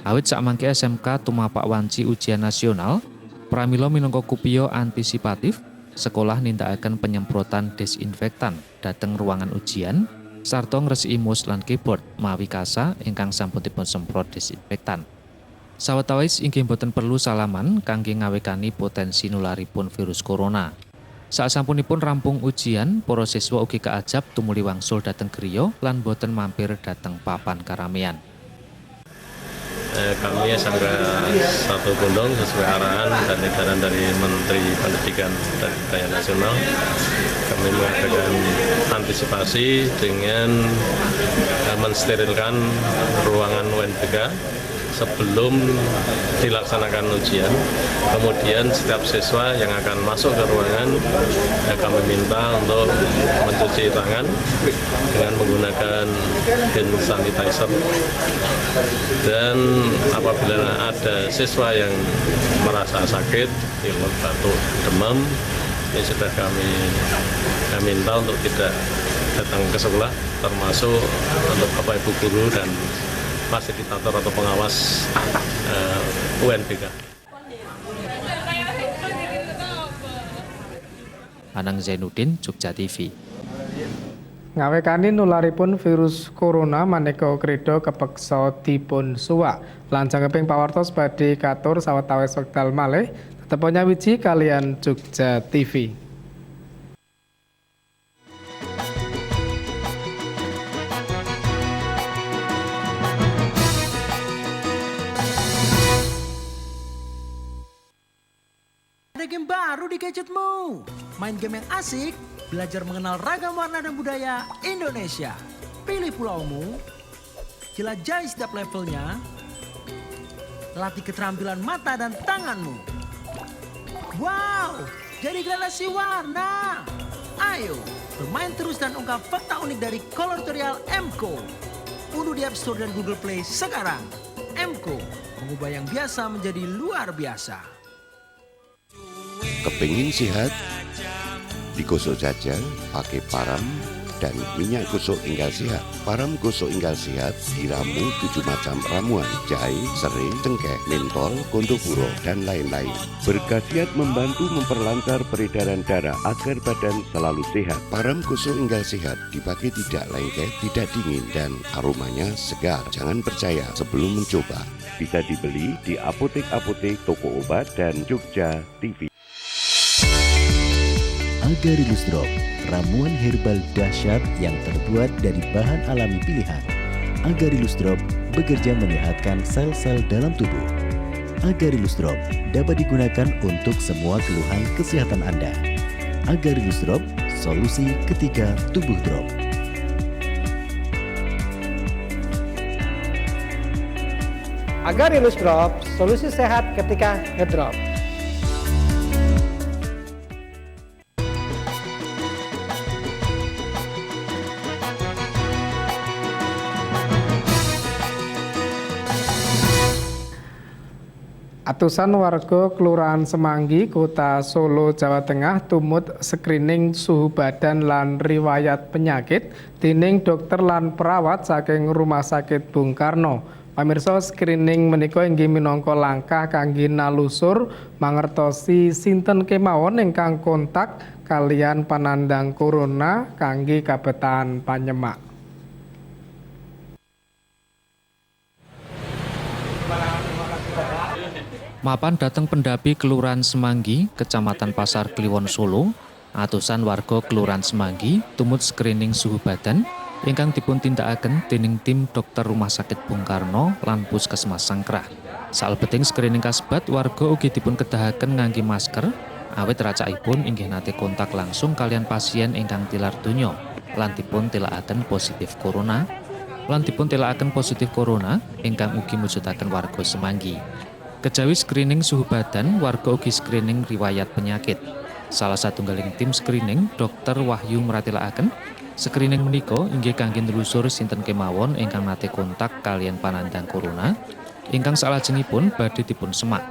Awit sakmangke SMK tumapak wanci ujian nasional, pramila minangka kupiya antisipatif, sekolah nindakaken penyemprotan desinfektan dhateng ruangan ujian sarta ngresiki mouse lan keyboard mawi kasa ingkang sampun dipunsemprot desinfektan. Sawetawis inggih boten perlu salaman kangge ngawekani potensi nularipun virus corona. Sasampunipun rampung ujian, para siswa ugi kaajab tumuli wangsul dhateng griya lan boten mampir dhateng papan karamean. Kami SMK 1 Pundong sesuai arahan dan edaran dari Menteri Pendidikan dan Kebudayaan Nasional, kami mengadakan antisipasi dengan mensterilkan ruangan UNBK sebelum dilaksanakan ujian. Kemudian setiap siswa yang akan masuk ke ruangan kami minta untuk mencuci tangan dengan menggunakan hand sanitizer. Dan apabila ada siswa yang merasa sakit, pilek, batuk, demam, ini sudah kami minta untuk tidak datang ke sekolah, termasuk untuk Bapak Ibu guru dan fasilitator atau pengawas UNBK. Anang Zainuddin, Jogja TV. Ngawekani nularipun virus corona maneka krida kepeksa dipun suwak. Lanjangiping pawartos badhe katur sawetawis wekdal malih tetep nyawiji kalian Jogja TV. Ada game baru di gadgetmu. Main game yang asik, belajar mengenal ragam warna dan budaya Indonesia. Pilih pulaumu, jelajahi setiap levelnya, latih keterampilan mata dan tanganmu. Wow, jadi gradasi warna. Ayo, bermain terus dan ungkap fakta unik dari Color Tutorial M-Co. Unduh di App Store dan Google Play sekarang. M-Co, mengubah yang biasa menjadi luar biasa. Kepingin sehat? Digosok saja pakai Param dan minyak gosok Inggal Sehat. Param gosok Inggal Sehat diramu 7 macam ramuan, jahe, serai, cengkeh, mentol, gondopuro, dan lain-lain. Berkhasiat membantu memperlancar peredaran darah agar badan selalu sehat. Param gosok Inggal Sehat dipakai tidak lengket, tidak dingin, dan aromanya segar. Jangan percaya sebelum mencoba. Bisa dibeli di apotek-apotek, toko obat, dan Jogja TV. Agarilus Drop, ramuan herbal dahsyat yang terbuat dari bahan alami pilihan. Agarilus Drop bekerja menyehatkan sel-sel dalam tubuh. Agarilus Drop dapat digunakan untuk semua keluhan kesehatan Anda. Agarilus Drop, solusi ketika tubuh drop. Agarilus Drop, solusi sehat ketika ngedrop. Atusan warga Kelurahan Semanggi, Kota Solo, Jawa Tengah tumut screening suhu badan lan riwayat penyakit dening dokter lan perawat saking Rumah Sakit Bung Karno. Pamirsa, screening menika inggih minangka langkah kangge nalusur mangertosi sinten kemawon ingkang kontak kalian panandang corona kangge kabetan panyemak. Mapan dateng pendapi Kelurahan Semanggi, Kecamatan Pasar Kliwon, Solo, atusan warga Kelurahan Semanggi tumut screening suhu badan ingkang dipun tindakaken dening tim dokter Rumah Sakit Bung Karno lan Puskesmas Sangkrah. Salebeting screening kasebat warga ugi dipun kedahaken ngangge masker awit racakipun inggih nate kontak langsung kalian pasien ingkang tilar donya lan dipun tilakaken positif corona ingkang ugi mujudaken warga Semanggi. Kejawi screening suhu badan, warga ugi screening riwayat penyakit. Salah satunggaling tim screening, Dr. Wahyu meratilakaken screening menika inggih kangge nelusur sinten kemawon ingkang nate kontak kalian panandang corona ingkang salajengipun badhe dipun semak.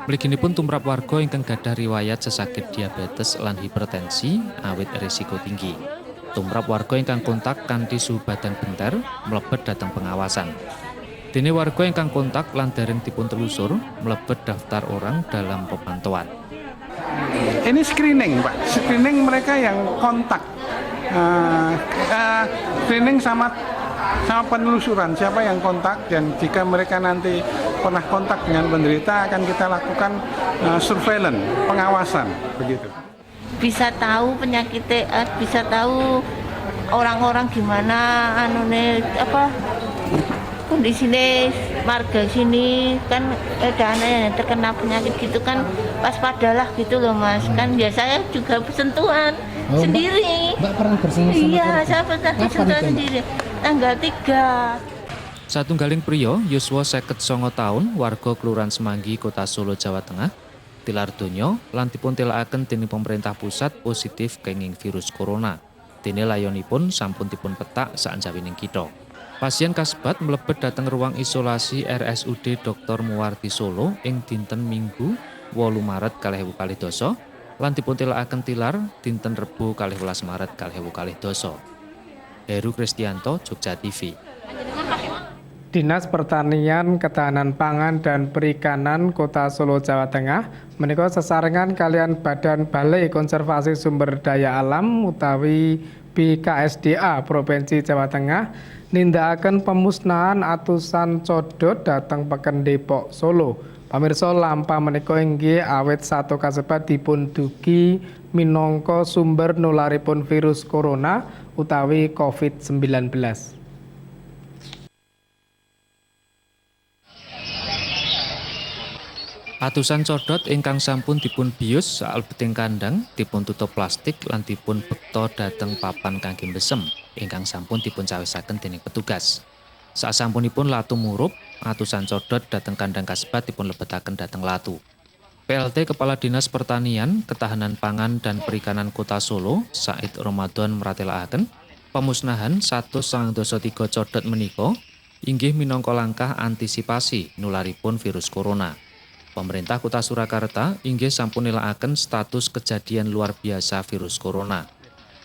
Mliginipun tumrap warga ingkang gadah riwayat sesakit diabetes lan hipertensi awit risiko tinggi. Tumrap warga ingkang kontak kanthi suhu badan benter mlebet dhateng pengawasan. Dene warga ingkang kontak lan dereng dipun telusur mlebet daftar orang dalam pemantauan. Ini screening, Pak. Screening mereka yang kontak. Screening sama penelusuran siapa yang kontak, dan jika mereka nanti pernah kontak dengan penderita akan kita lakukan surveillance, pengawasan begitu. Bisa tahu penyakitnya, bisa tahu orang-orang gimana kondisinya marga sini kan ada anak yang terkena penyakit gitu kan pas padalah gitu loh Mas. Kan biasanya juga bersentuhan sendiri. Mbak pernah bersentuhan? Iya, saya pernah bersentuhan sendiri. Tanggal 3. Satunggaling priya yuswa 59 taun warga Kelurahan Semanggi Kota Solo Jawa Tengah tilar donya lan dipun tilakaken dening pemerintah pusat positif kenging virus corona. Dene layonipun sampun dipun petak saanjawining kitha. Pasien kasebat mlebet dhateng ruang isolasi RSUD Dr. Muwarti Solo ing dinten Minggu 8 Maret 2022 lan dipun tilakaken tilar dinten Rebo 12 Maret 2022. Heru Kristianto, Jogja TV. Dinas Pertanian, Ketahanan Pangan dan Perikanan Kota Solo Jawa Tengah menika sesarengan kalian Badan Balai Konservasi Sumber Daya Alam utawi BKSDA Provinsi Jawa Tengah nindakaken pemusnahan atusan codot dhateng Peken Depok Solo. Pamirsa lampa menika inggih awit satu kasebat dipun dugi minangka sumber nularipun virus corona utawi COVID-19. Atusan codot ingkang sampun dipun bius salebeting kandang dipun tutup plastik lan dipun bekta dhateng papan kangge mbesem ingkang sampun dipun cawisaken dening petugas. Sasampunipun latu murup, atusan codot dhateng kandang kasebat dipun lebetaken dhateng latu. PLT Kepala Dinas Pertanian, Ketahanan Pangan dan Perikanan Kota Solo, Said Ramadan mratélakaken pemusnahan 193 codot menika inggih minangka langkah antisipasi nularipun virus corona. Pemerintah Kota Surakarta inggih sampun nilakaken status kejadian luar biasa virus corona.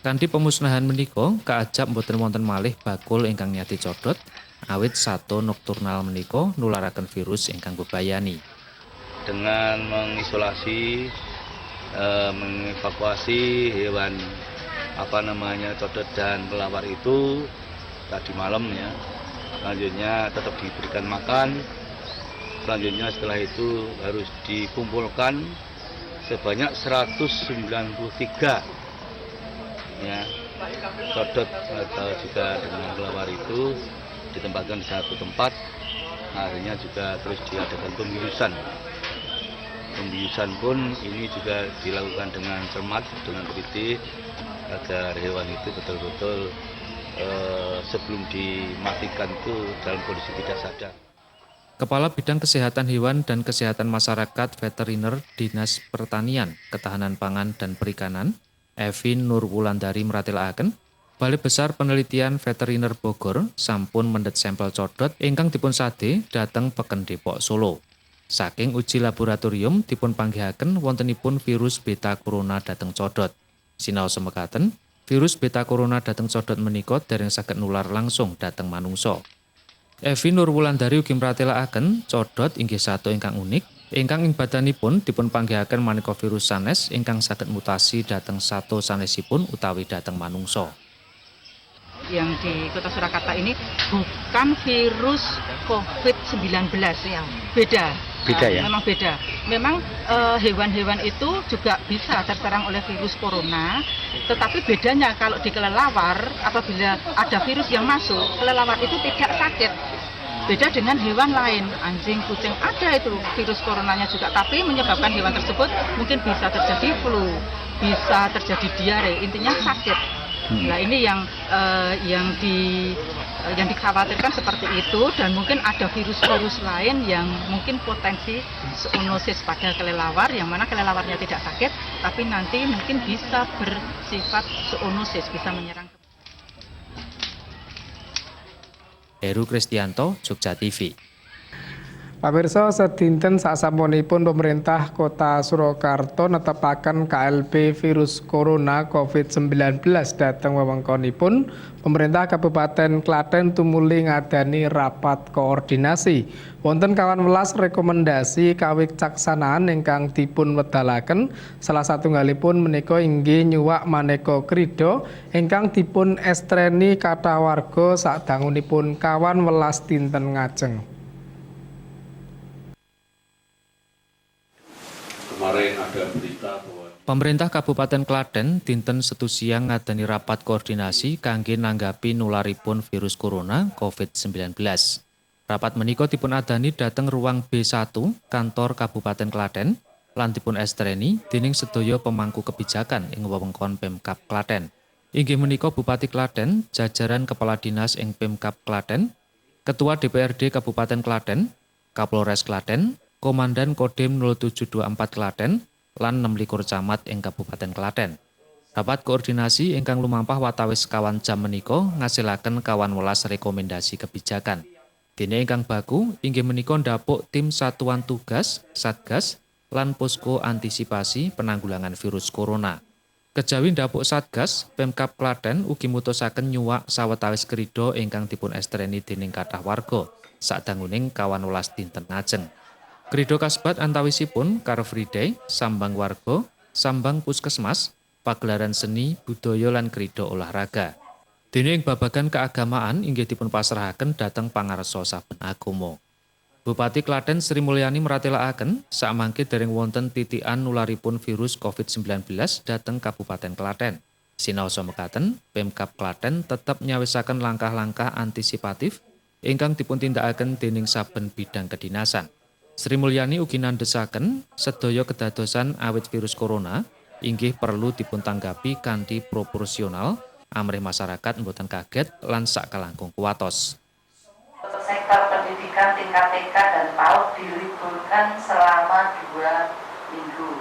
Kanthi pemusnahan menika kaajab mboten wonten malih bakul ingkang nyati codot awit sato nokturnal menika nularaken virus ingkang bebayani. Dengan mengisolasi, mengevakuasi hewan codot dan kelawar itu tadi malam ya. Selanjutnya tetap diberikan makan. Selanjutnya setelah itu harus dikumpulkan sebanyak 193 ya codot atau juga dengan kelawar itu ditempatkan di satu tempat. Akhirnya juga terus diadakan pembiusan. Pembiusan pun ini juga dilakukan dengan cermat, dengan teliti agar hewan itu betul-betul sebelum dimatikan itu dalam kondisi tidak sadar. Kepala Bidang Kesehatan Hewan dan Kesehatan Masyarakat Veteriner Dinas Pertanian, Ketahanan Pangan dan Perikanan, Evin Nurwulandari mratélakaken, Balai Besar Penelitian Veteriner Bogor sampun mendhet sampel codot ingkang dipun sade dhateng Peken Depok Solo. Saking uji laboratorium dipun panggihaken wontenipun virus beta corona dhateng codot. Sinaos mekaten, virus beta corona dhateng codot menika dereng saged nular langsung dhateng manungsa. Evi Nurwulandari ugi mratélakaken codot inggih sato ingkang unik ingkang ing badanipun dipun panggihaken maneka virus sanes ingkang saged mutasi dhateng sato sanesipun utawi dhateng manungsa. Yang di Kota Surakarta ini bukan virus COVID-19 yang beda. Beda ya? Memang beda. Memang hewan-hewan itu juga bisa terserang oleh virus corona, tetapi bedanya kalau di kelelawar apabila ada virus yang masuk, kelelawar itu tidak sakit. Beda dengan hewan lain, anjing, kucing ada itu virus coronanya juga, tapi menyebabkan hewan tersebut mungkin bisa terjadi flu, bisa terjadi diare, intinya sakit. Nah ini yang dikhawatirkan seperti itu, dan mungkin ada virus-virus lain yang mungkin potensi zoonosis pada kelelawar, yang mana kelelawarnya tidak sakit, tapi nanti mungkin bisa bersifat zoonosis, bisa menyerang. Heru Kristianto, Jogja TV. Pamirsa, sedinten sasampunipun pemerintah Kota Surakarta netepaken KLB virus corona COVID-19 dhateng wewengkonipun, pemerintah Kabupaten Klaten tumuli ngadani rapat koordinasi. Wonten 11 rekomendasi kawicaksanaan ingkang dipun wedalaken, salah satunggalipun menika inggih nyuwak maneka krida ingkang dipun estreni kathah warga sadangunipun 11 dinten ngajeng. Kemarin ada berita bahwa Pemerintah Kabupaten Klaten dinten Setu siang ngadani rapat koordinasi kangge nanggapi nularipun virus corona COVID-19. Rapat menika dipun adani dhateng ruang B1 kantor Kabupaten Klaten lan dipun estreni dening sedaya pemangku kebijakan ing wewengkon Pemkab Klaten. Inggih menika Bupati Klaten, jajaran Kepala Dinas ing Pemkab Klaten, Ketua DPRD Kabupaten Klaten, Kapolres Klaten, Komandan Kodim 0724 Klaten, lan 26 camat ing Kabupaten Klaten. Rapat koordinasi ingkang lumampah watawis kawan jam menika ngasilaken 11 rekomendasi kebijakan. Dene ingkang baku inggih menika ndapuk tim satuan tugas, satgas, lan posko antisipasi penanggulangan virus corona. Kejawi ndapuk satgas, Pemkab Klaten ugi mutusaken nyuwak sawetawis krida ingkang dipun estreni dening kathah warga sadanguning 11 dinten ngajeng. Krida kasebat antawisipun Car Free Day, sambang warga, sambang puskesmas, pagelaran seni, budaya lan krida olahraga. Dene ing babagan keagamaan inggih dipun pasrahaken dhateng pangarsa saben agama. Bupati Klaten Sri Mulyani meratelaken sakmangke dereng wonten titikan nularipun virus COVID-19 dhateng Kabupaten Klaten. Sinaosa mekaten, Pemkab Klaten tetep nyawisaken langkah-langkah antisipatif ingkang dipun tindakaken dening saben bidang kedinasan. Sri Mulyani ugi nandhesaken sedaya kedadosan awit virus corona inggih perlu dipuntanggapi kanthi proporsional amrih masyarakat mboten kaget lan sakalangkung kuwatos. Untuk sektor pendidikan tingkat TK dan PAUD diliburkan selama 2 minggu.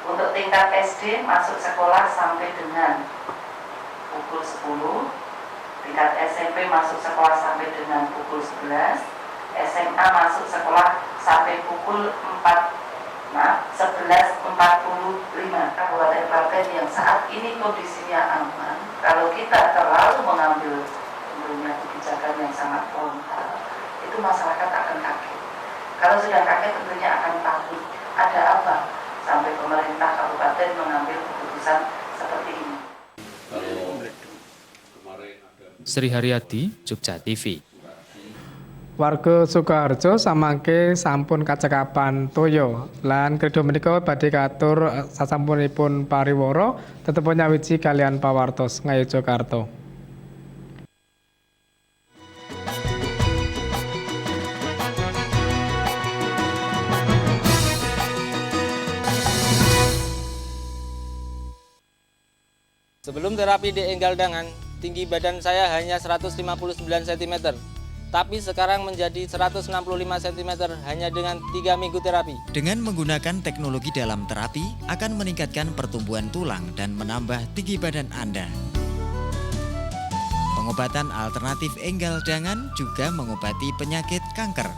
Untuk tingkat SD masuk sekolah sampai dengan pukul 10. Tingkat SMP masuk sekolah sampai dengan pukul 11, SMA masuk sekolah sampai pukul 11.45. Kabupaten Klaten yang saat ini kondisinya aman, kalau kita terlalu mengambil tentunya kebijakan yang sangat frontal, itu masyarakat akan kaget. Kalau sudah kaget tentunya akan takut. Ada apa sampai pemerintah kabupaten mengambil keputusan seperti ini? Sri Haryadi, Jogja TV. Warga Sukoharjo samangke sampun kacekapan toya lan krida menika badhe katur sasampunipun pariwara tetep nyawiji kalian pawartos Ngayogyakarta. Sebelum terapi di enggal dangan, tinggi badan saya hanya 159 cm, tapi sekarang menjadi 165 cm hanya dengan 3 minggu terapi. Dengan menggunakan teknologi dalam terapi akan meningkatkan pertumbuhan tulang dan menambah tinggi badan Anda. Pengobatan alternatif enggal dangan juga mengobati penyakit kanker,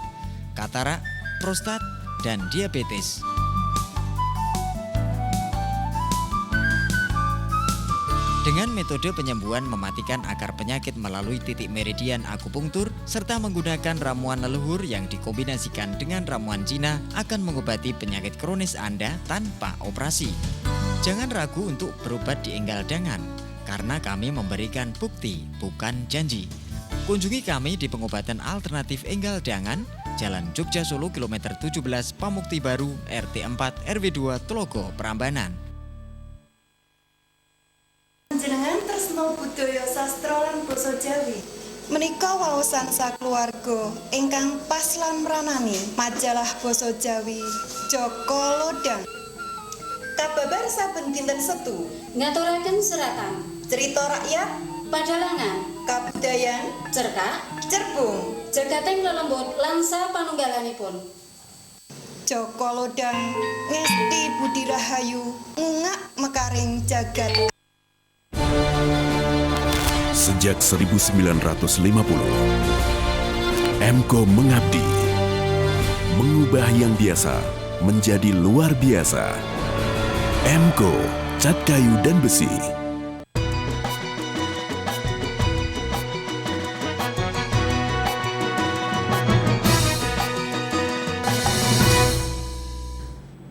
katarak, prostat, dan diabetes. Dengan metode penyembuhan mematikan akar penyakit melalui titik meridian akupunktur serta menggunakan ramuan leluhur yang dikombinasikan dengan ramuan Cina akan mengobati penyakit kronis Anda tanpa operasi. Jangan ragu untuk berobat di enggal dangan karena kami memberikan bukti bukan janji. Kunjungi kami di pengobatan alternatif Enggal Dangan, Jalan Jogja Solo kilometer 17 Pamukti Baru, RT 4 RW 2 Tlogo, Prambanan. Panjenengan tresno budaya sastra lan basa Jawi. Menika waosan sakluwarga ingkang pas lan mranani majalah basa Jawi Joko Lodang. Kababar saben dinten Setu ngaturaken seratan cerita rakyat, padalangan, kabudayan, cerkak, cerbung, jagateng lelembut lan sapanunggalanipun. Joko Lodang ngesti budi rahayu ngungak mekaring jagat. Sejak 1950, Emco mengabdi, mengubah yang biasa menjadi luar biasa. Emco, cat kayu dan besi.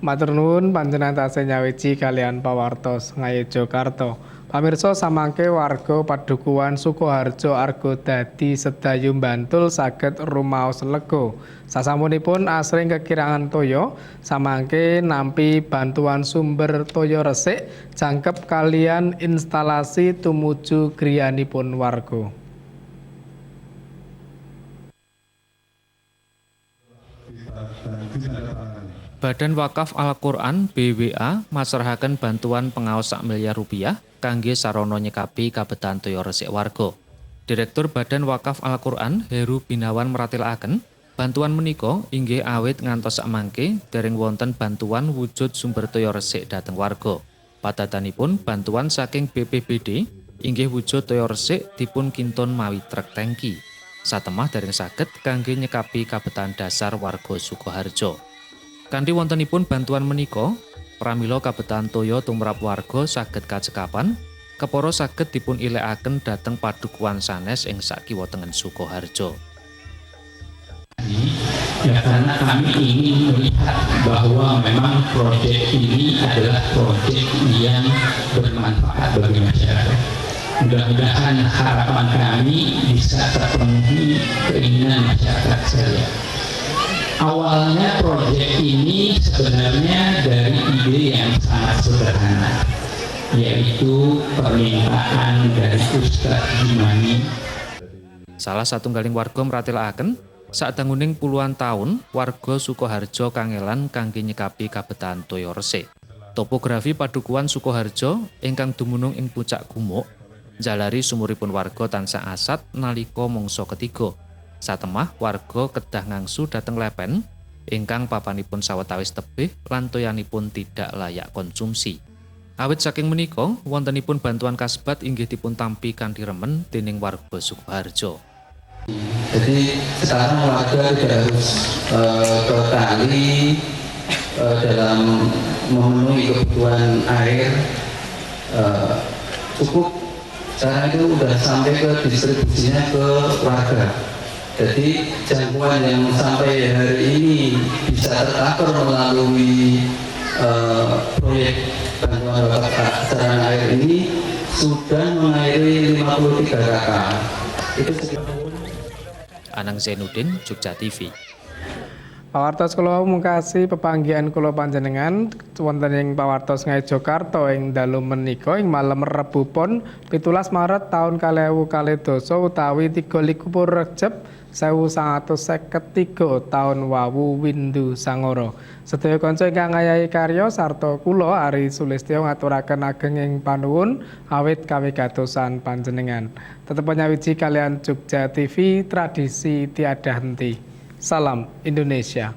Matur nuwun panjenengan tasih nyawiji kalian pawartos Ngayojokarta. Pamirsa samangke warga Padukuhan Sukoharjo Argodadi Sedayu Bantul saged rumaos lega. Sasampunipun asring kekirangan toya, samangke nampi bantuan sumber toya resik jangkep kalian instalasi tumuju griyanipun warga. Badan Wakaf Al-Quran BWA masrahaken bantuan pengaos sak miliar rupiah kangge sarana nyekapi kabetan toya resik warga. Direktur Badan Wakaf Al-Quran Heru Binawan meratilaken bantuan menika inggih awit ngantos samangke dereng wonten bantuan wujud sumber toya resik dhateng warga. Padatanipun bantuan saking BPBD inggih wujud toya resik dipun kintun mawi truk tangki. Satemah dereng saged kangge nyekapi kabetan dasar warga Sukoharjo. Kanthi wontenipun bantuan menika, pramila kabetan toya tumrap warga saged kacekapan, kepara saged dipun ilekaken dhateng padukuhan sanes ing sakiwa tengen Sukoharjo. Ya karena kami ingin melihat bahwa memang proyek ini adalah proyek yang bermanfaat bagi masyarakat. Mudah-mudahan harapan kami bisa terpenuhi keinginan masyarakat sekalian. Awalnya proyek ini sebenarnya dari ide yang sangat sederhana, yaitu permintaan dari Ustadz Jimani. Salah satunggaling warga meratilaken sadanguning puluhan tahun warga Sukoharjo kangelan kangge nyekapi kabetan toya resik. Topografi padukuhan Sukoharjo ingkang dumunung ing puncak gumuk jalari sumuripun warga tansah asat nalika mangsa ketiga. Satemah warga kedah ngangsu dhateng lepen ingkang papanipun sawetawis tebih lan toyanipun tidak layak konsumsi. Awit saking menika wontenipun bantuan kasebat inggih dipun tampi kanthi remen dening warga Sukoharjo. Jadi sekarang warga tidak harus bertani dalam memenuhi kebutuhan air, cukup sekarang itu sudah sampai ke distribusinya ke warga. Jadi jangkauan yang sampai hari ini bisa tercover melalui proyek bantuan wakaf sarana air ini sudah mengairi 53 kakak. Itu Anang Zainuddin, Jogja TV. Pawartos kula mungkasi pepanggihan kula panjenengan wonten ing pawartos Ngayojokarta ing dalu menika ing malem Rebu Pon 17 Maret taun 2022 utawi 23 Recep 1953 taun Wawu Windu Sangara. Sedaya kanca ingkang ngayahi karya sarta kula Ari Sulistyo ngaturaken ageng ing panuwun awit kawigatosan panjenengan. Tetep nyawiji kalian Jogja TV, tradisi tiada henti. Salam Indonesia.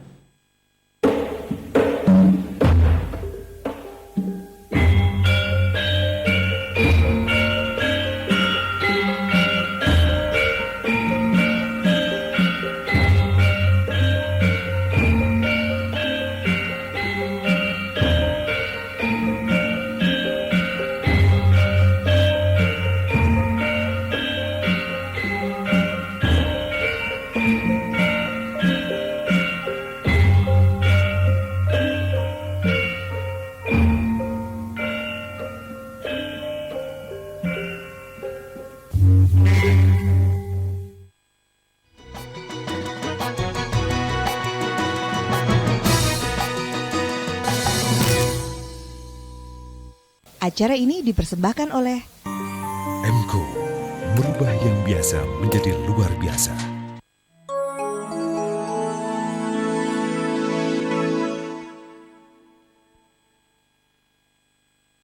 Acara ini dipersembahkan oleh MCO, merubah yang biasa menjadi luar biasa.